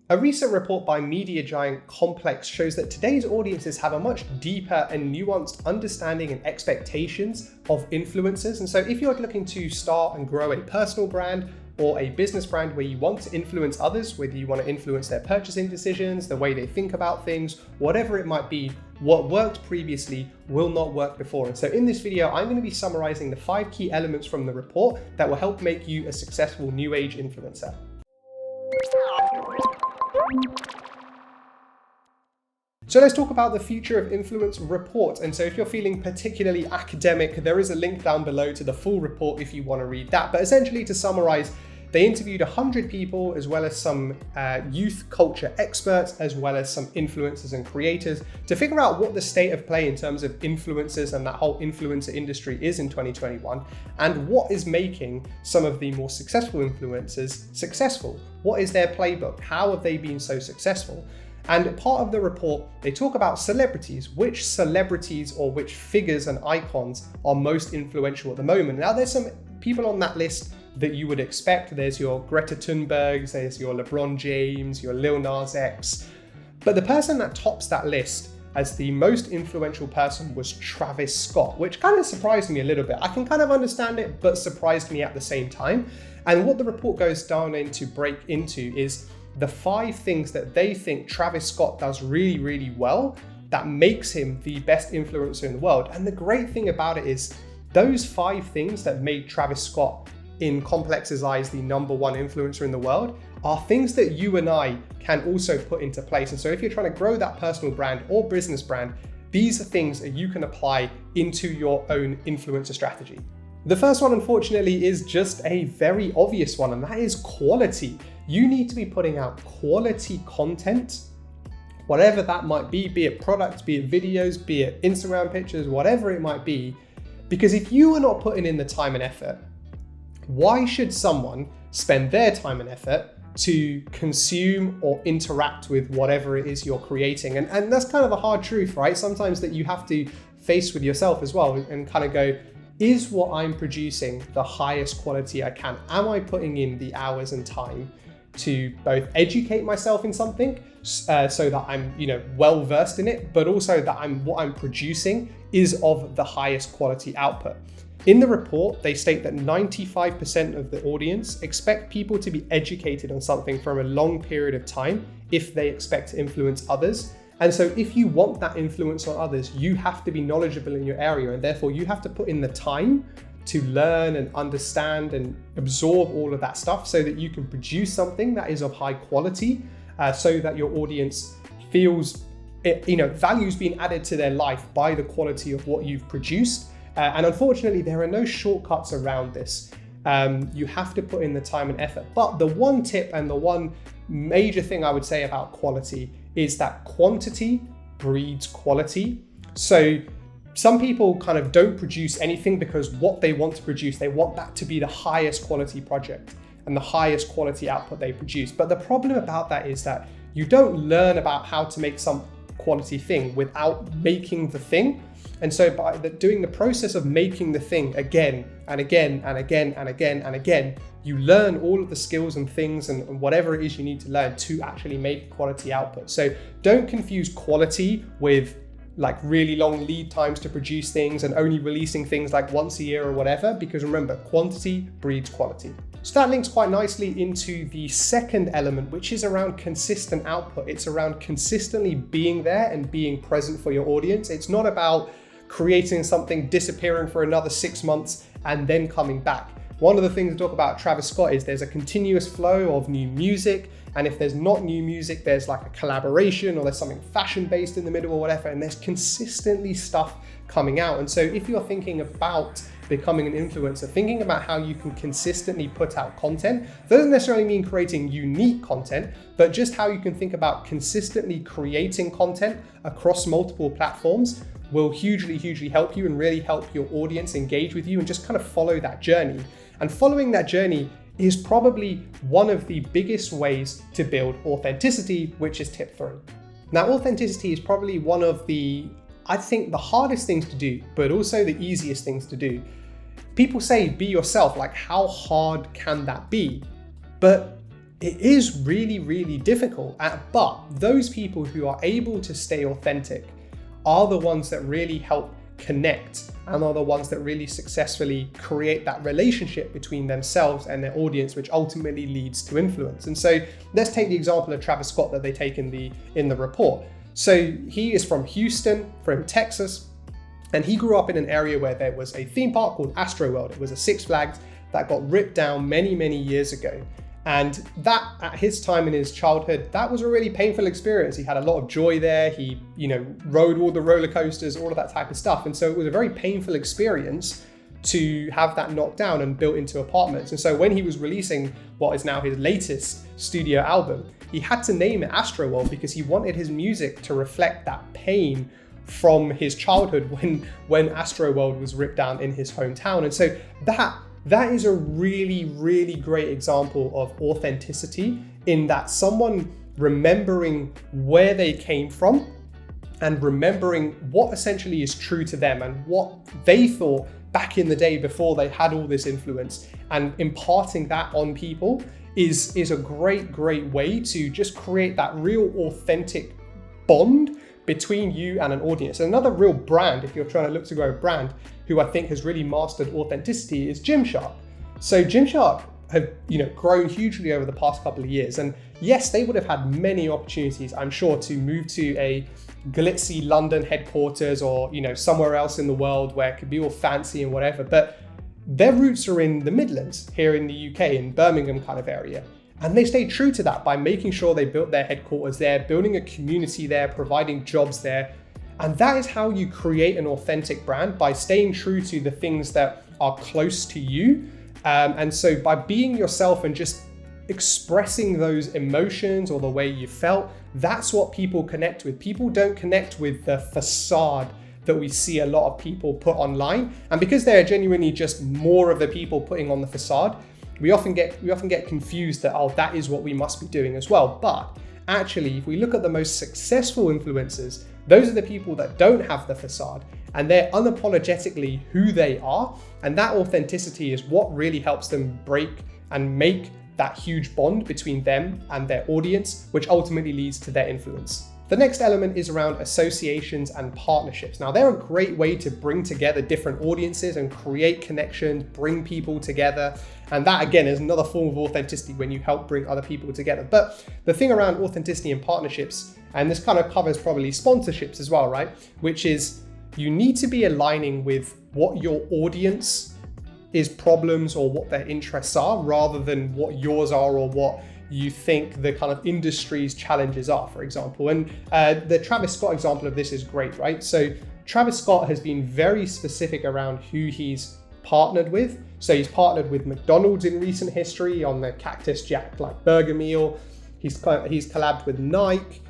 A recent report by media giant Complex shows that today's audiences have a much deeper and nuanced understanding and expectations of influencers. And so if you're looking to start and grow a personal brand or a business brand where you want to influence others, whether you want to influence their purchasing decisions, the way they think about things, whatever it might be, what worked previously will not work before. And so in this video, I'm going to be summarizing the 5 key elements from the report that will help make you a successful new age influencer. So let's talk about the Future of Influence report. And so if you're feeling particularly academic, there is a link down below to the full report if you want to read that. But essentially, to summarize, they interviewed 100 people, as well as some youth culture experts, as well as some influencers and creators, to figure out what the state of play in terms of influencers and that whole influencer industry is in 2021, and what is making some of the more successful influencers successful. What is their playbook? How have they been so successful? And part of the report, they talk about celebrities, which celebrities or which figures and icons are most influential at the moment. Now, there's some people on that list that you would expect. There's your Greta Thunbergs, there's your LeBron James, your Lil Nas X. But the person that tops that list as the most influential person was Travis Scott, which kind of surprised me a little bit. I can kind of understand it, but surprised me at the same time. And what the report goes down into break into is the 5 things that they think Travis Scott does really, really well that makes him the best influencer in the world. And the great thing about it is those 5 things that made Travis Scott, in Complex's eyes, the #1 influencer in the world, are things that you and I can also put into place. And so if you're trying to grow that personal brand or business brand, these are things that you can apply into your own influencer strategy. The first one, unfortunately, is just a very obvious one, and that is quality. You need to be putting out quality content, whatever that might be it products, be it videos, be it Instagram pictures, whatever it might be. Because if you are not putting in the time and effort, why should someone spend their time and effort to consume or interact with whatever it is you're creating? And that's kind of a hard truth, right? Sometimes that you have to face with yourself as well and kind of go, is what I'm producing the highest quality I can? Am I putting in the hours and time to both educate myself in something so that I'm, well versed in it, but also that what I'm producing is of the highest quality output? In the report, they state that 95% of the audience expect people to be educated on something for a long period of time if they expect to influence others. And so if you want that influence on others, you have to be knowledgeable in your area, and therefore you have to put in the time to learn and understand and absorb all of that stuff so that you can produce something that is of high quality, so that your audience feels, values being added to their life by the quality of what you've produced. And unfortunately, there are no shortcuts around this. You have to put in the time and effort. But the one tip and the one major thing I would say about quality is that quantity breeds quality. So some people kind of don't produce anything because what they want to produce, they want that to be the highest quality project and the highest quality output they produce. But the problem about that is that you don't learn about how to make some quality thing without making the thing. And so by doing the process of making the thing again and again and again and again and again, you learn all of the skills and things and whatever it is you need to learn to actually make quality output. So don't confuse quality with like really long lead times to produce things and only releasing things like once a year or whatever, because remember, quantity breeds quality. So that links quite nicely into the second element, which is around consistent output. It's around consistently being there and being present for your audience. It's not about creating something, disappearing for another 6 months and then coming back. One of the things to talk about Travis Scott is there's a continuous flow of new music. And if there's not new music, there's like a collaboration or there's something fashion-based in the middle or whatever, and there's consistently stuff coming out. And so if you're thinking about becoming an influencer, thinking about how you can consistently put out content, doesn't necessarily mean creating unique content, but just how you can think about consistently creating content across multiple platforms will hugely help you and really help your audience engage with you and just kind of follow that journey. And following that journey is probably one of the biggest ways to build authenticity, which is tip 3. Now, authenticity is probably one of the, I think, the hardest things to do, but also the easiest things to do. People say be yourself, like how hard can that be? But it is really, really difficult. But those people who are able to stay authentic are the ones that really help connect and are the ones that really successfully create that relationship between themselves and their audience, which ultimately leads to influence. And so let's take the example of Travis Scott that they take in the report. So he is from Houston, from Texas, and he grew up in an area where there was a theme park called Astroworld. It was a Six Flags that got ripped down many, many years ago. And that, at his time in his childhood, that was a really painful experience. He had a lot of joy there. He, rode all the roller coasters, all of that type of stuff. And so it was a very painful experience to have that knocked down and built into apartments. And so when he was releasing what is now his latest studio album, he had to name it Astroworld because he wanted his music to reflect that pain from his childhood when Astroworld was ripped down in his hometown. And so that is a really, really great example of authenticity, in that someone remembering where they came from and remembering what essentially is true to them and what they thought back in the day before they had all this influence, and imparting that on people is a great, great way to just create that real authentic bond between you and an audience. And another real brand, if you're trying to look to grow a brand, who I think has really mastered authenticity, is Gymshark. So Gymshark have grown hugely over the past couple of years. And yes, they would have had many opportunities, I'm sure, to move to a glitzy London headquarters or somewhere else in the world where it could be all fancy and whatever. But their roots are in the Midlands, here in the UK, in Birmingham kind of area. And they stayed true to that by making sure they built their headquarters there, building a community there, providing jobs there. And that is how you create an authentic brand, by staying true to the things that are close to you. And so by being yourself and just expressing those emotions or the way you felt, that's what people connect with. People don't connect with the facade that we see a lot of people put online. And because they're genuinely just more of the people putting on the facade, we often get confused that, oh, that is what we must be doing as well. But actually, if we look at the most successful influencers, those are the people that don't have the facade, and they're unapologetically who they are. And that authenticity is what really helps them break and make that huge bond between them and their audience, which ultimately leads to their influence. The next element is around associations and partnerships. Now, they're a great way to bring together different audiences and create connections, bring people together. And that, again, is another form of authenticity, when you help bring other people together. But the thing around authenticity and partnerships, and this kind of covers probably sponsorships as well, right? Which is, you need to be aligning with what your audience is problems or what their interests are, rather than what yours are or what you think the kind of industry's challenges are, for example. And the Travis Scott example of this is great, right? So Travis Scott has been very specific around who he's partnered with. So he's partnered with McDonald's in recent history on the Cactus Jack burger meal. He's collabed with Nike.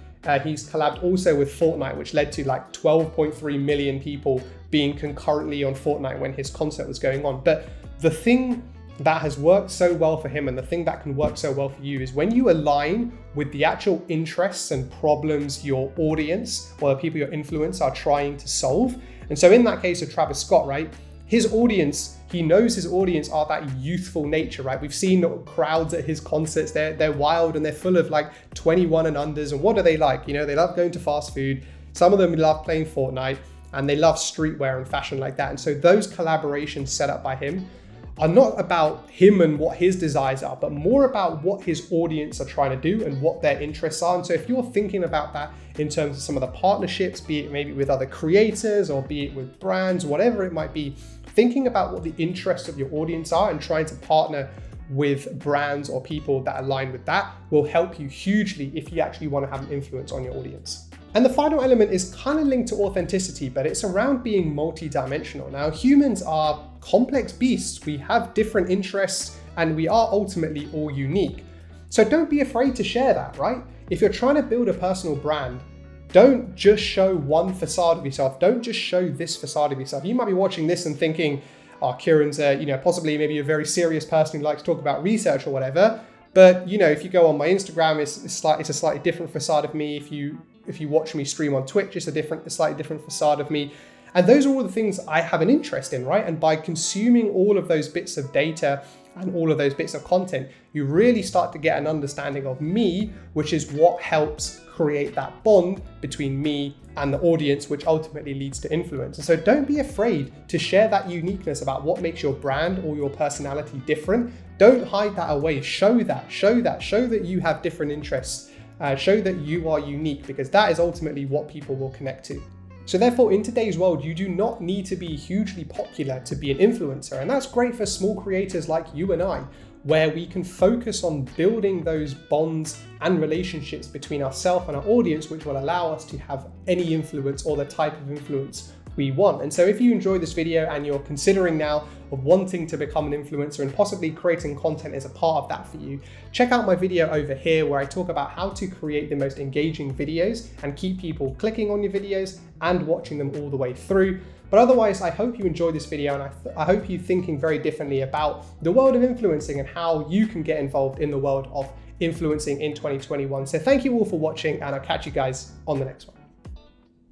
He's collabed also with Fortnite, which led to 12.3 million people being concurrently on Fortnite when his concert was going on. But the thing that has worked so well for him, and the thing that can work so well for you, is when you align with the actual interests and problems your audience or the people your influence are trying to solve. And so in that case of Travis Scott, right, his audience, he knows his audience are that youthful nature, right? We've seen crowds at his concerts, they're wild and they're full of 21 and unders. And what do they like? They love going to fast food. Some of them love playing Fortnite, and they love streetwear and fashion like that. And so those collaborations set up by him are not about him and what his desires are, but more about what his audience are trying to do and what their interests are. And so if you're thinking about that in terms of some of the partnerships, be it maybe with other creators or be it with brands, whatever it might be, thinking about what the interests of your audience are and trying to partner with brands or people that align with that will help you hugely if you actually want to have an influence on your audience. And the final element is kind of linked to authenticity, but it's around being multidimensional. Now, humans are complex beasts. We have different interests and we are ultimately all unique. So don't be afraid to share that, right? If you're trying to build a personal brand, don't just show one facade of yourself. Don't just show this facade of yourself. You might be watching this and thinking, oh, Kieran's possibly maybe a very serious person who likes to talk about research or whatever. But if you go on my Instagram, it's a slightly different facade of me. If you watch me stream on Twitch, it's a slightly different facade of me. And those are all the things I have an interest in, right? And by consuming all of those bits of data and all of those bits of content, you really start to get an understanding of me, which is what helps create that bond between me and the audience, which ultimately leads to influence. And so don't be afraid to share that uniqueness about what makes your brand or your personality different. Don't hide that away. Show that you have different interests. Show that you are unique, because that is ultimately what people will connect to. So therefore, in today's world, you do not need to be hugely popular to be an influencer. And that's great for small creators like you and I, where we can focus on building those bonds and relationships between ourselves and our audience, which will allow us to have any influence or the type of influence we want. And so if you enjoy this video and you're considering now of wanting to become an influencer and possibly creating content as a part of that for you, check out my video over here where I talk about how to create the most engaging videos and keep people clicking on your videos and watching them all the way through. But otherwise, I hope you enjoyed this video, and I hope you're thinking very differently about the world of influencing and how you can get involved in the world of influencing in 2021. So thank you all for watching, and I'll catch you guys on the next one.